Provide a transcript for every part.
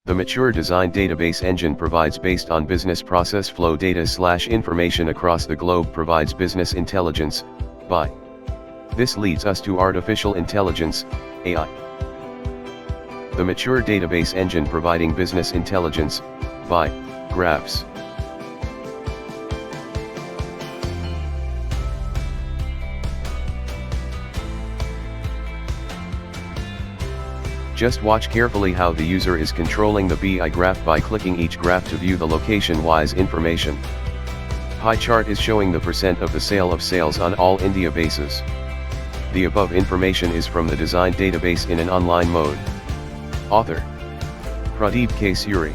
The mature design database engine provides based on business process flow data/information across the globe provides business intelligence, BI. This leads us to artificial intelligence, AI. The mature database engine providing business intelligence, BI, graphs. Just watch carefully how the user is controlling the BI graph by clicking each graph to view the location-wise information. Pie chart is showing the percent of the sales on all India bases. The above information is from the design database in an online mode. Author: Pradeep K. Suri.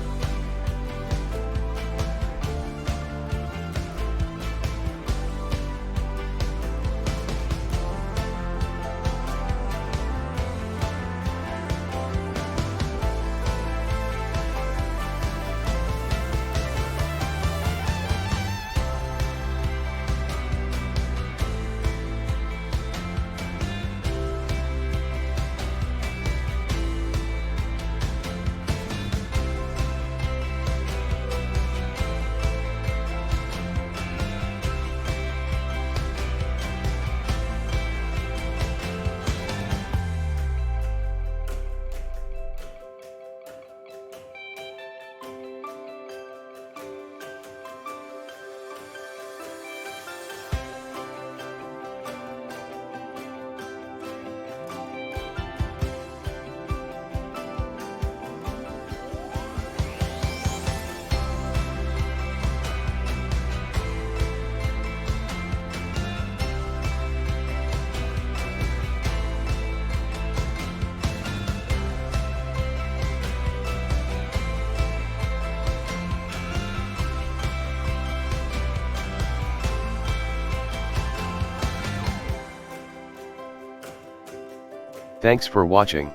Thanks for watching.